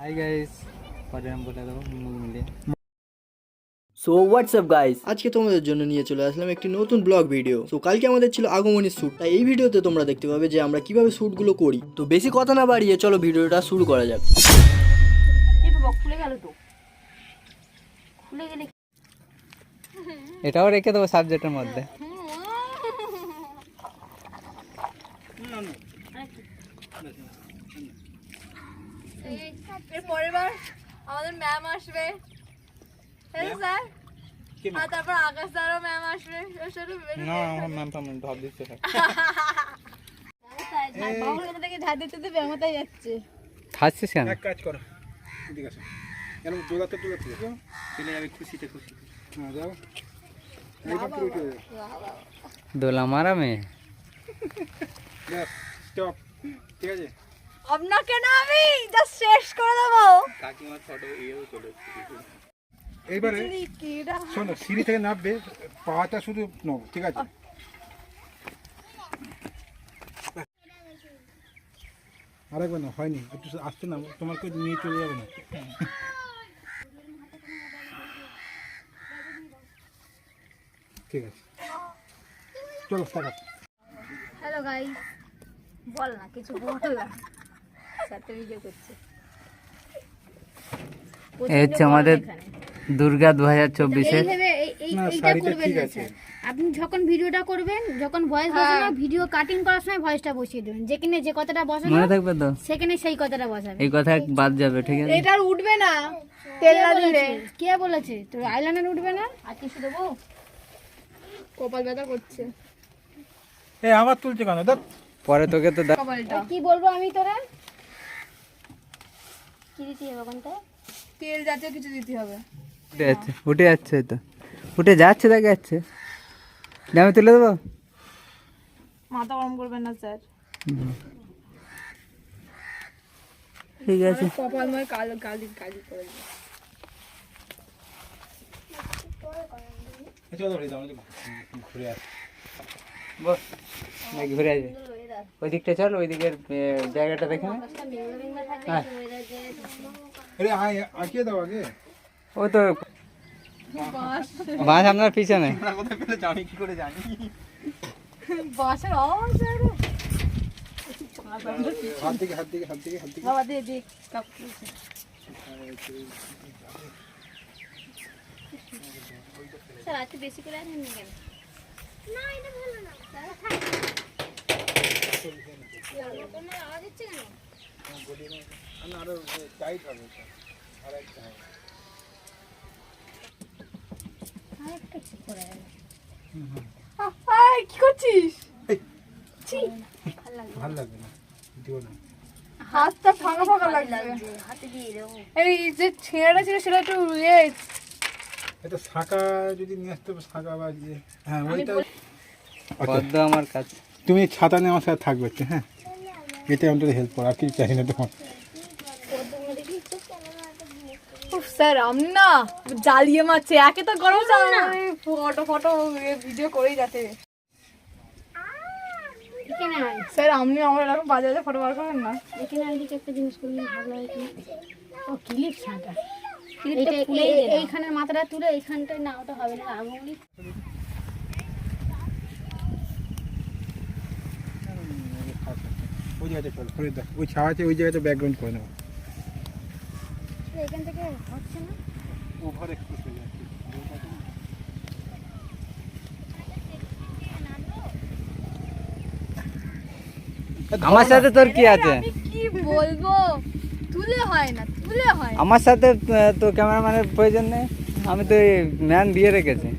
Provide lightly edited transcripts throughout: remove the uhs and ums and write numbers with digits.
Hi guys, পরে আমি বলে দেবো মুখ মিলিয়ে। সো হোয়াটসঅ্যাপ গাইস, আজকে তোমাদের জন্য নিয়ে চলে আসলাম একটি নতুন ব্লগ ভিডিও। তো কালকে আমাদের ছিল আগমনের শ্যুট, তাই এই ভিডিওতে তোমরা দেখতে পাবে যে আমরা কিভাবে শ্যুটগুলো করি। তো বেশি কথা না বাড়িয়ে চলো ভিডিওটা শুরু করা যাক। এই বাবা খুলে গেল তো, খুলে গেলে এটাও রেখে দেবো সাবজেক্টের মধ্যে। এর পরের বার আমাদের ম্যাম আসবে, স্যার, আর তারপর আকাশ স্যারও ম্যাম আসবে। না আমার ম্যাম পামেন ভাব দিচ্ছে ঝাড় দিতে দেবে, আমার তাই যাচ্ছে। খাচ্ছিস কেন? এক কাজ করো, ঠিক আছে, কেন দোলাতে চলে যাবে খুশিতে খুশিতে। হ্যাঁ যাও, এইবার তুই উঠে যাবে। দোলা মারা মেয়ে। ব্যাস স্টপ, ঠিক আছে। আপনাকে না আমি জাস্ট শেষ করে দেবো। কাকিমার ফটো ইয়েও চলে এইবারে শোনো, সিঁড়ি থেকে নামবে, পাটা শুধু নাও, ঠিক আছে। আরেকবার না, হয়নি, একটু আসতে না, তোমাকে নিয়ে চলে যাবে না। ঠিক আছে, চলো টাকা। হ্যালো গাইস, বল না কিছু, বল না। সাথে ভিডিও করছে। এই হচ্ছে আমাদের দুর্গা 2024-এর। না, শাড়িটা ঠিক আছে। আপনি যখন ভিডিওটা করবেন, যখন ভয়েস বসাবেন, ভিডিও কাটিং করার সময় ভয়েসটা বসিয়ে দেবেন। যেখানে যে কথাটা বসাবেন মনে থাকবে তো, সেখানে সেই কথাটা বসাবেন। এই কথা বাদ যাবে, ঠিক আছে? এটা আর উঠবে না, তেল না দিলে। কে বলেছে তোর আইলাইনার উঠবে না? আর কিছু দেবো? কপাল ব্যথা করছে। এই আমার তুলছে কেন? দেখ পরে তোকে তো কি বলবো আমি তোরা? কি দিতে হবে ওখানটা? তেল জাতীয় কিছু দিতে হবে। উঠে যাচ্ছে তো, উঠে যাচ্ছে, দেখা যাচ্ছে। আমি তুলে দেবো। মাথা গরম করবেন না স্যার। ঠিক আছে। কপালময় কালো কালি কালি করে দিন। চলো ঘুরে আসি। বস নাকি ঘুরে আসবে? ওই দিকটা চল, ওই দিকের জায়গাটা দেখে নে। হ্যাঁ, আরে আঁকিয়ে দাও আগে। ও তো বাস আপনার পিছনে। কোথায় পেলে জানি, কি করে জানি? বাসের আওয়াজ আর হাত দিকে হাত দিকে হাত দিকে হাত দিকে। বাবা দে দে কাপ। স্যার আজকে বেশি করে আনেন না কেন? না এটা ভালো না স্যার, থাক। তোমার আওয়াজ হচ্ছে কেন? না আরো টাইট হবে এটা। আরেকটা হবে। আরেকটা কি করে গেল? কি করছিস? ভালো লাগবে না, দিও না। হাতটা ফাঁকা ফাঁকা লাগছে। হাতে দিয়ে দেবো। এই যে ছেঁড়াটা ছিল সেটা একটু এটা শাঁখা যদি নিয়ে আসতে হবে, শাঁখা বা যে, হ্যাঁ ওইটা। পদ্ম আমার কাছে। তুমি ছাতা নিয়ে আমার সাথে থাকবে একটু, হ্যাঁ, এটা অন্তত হেল্প করো, আর কিছু চাই না তোমার। স্যার আমি না জ্বালিয়ে মারছে, একে তো গরম ফটো ফটো ভিডিও করেই যাচ্ছে। স্যার আপনি আমার এরকম বাজারে ফটো বার করেন না? এখানে এদিকে একটা জিনিস করলে ভালো হয় কি? ও ক্লিপ ছাঁটা, এইখানের মাথাটা তুলে এইখানটায় না, ওটা হবে না। আঙুলি ওই জায়গাটা চলো, করে দাও, ওই ছাওয়াতে ওই জায়গাটা ব্যাকগ্রাউন্ড করে নেবো। এখান থেকে হচ্ছে না। ওভার এক্সপ্রেস হয়ে যাচ্ছে। আমার সাথে তোর কি আছে? আমি কি বলবো, তুলে হয় না, তুলে হয়। আমার সাথে তো ক্যামেরাম্যানের প্রয়োজন নেই, আমি তো ম্যান দিয়ে রেখেছি।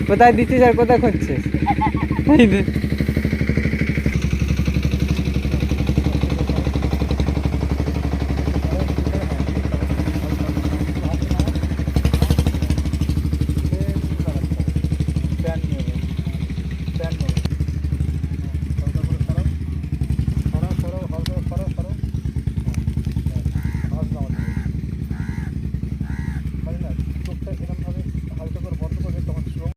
কোথায় দিচ্ছিস আর কোথায় খুঁজছিস? পারে না চোখটা এরকম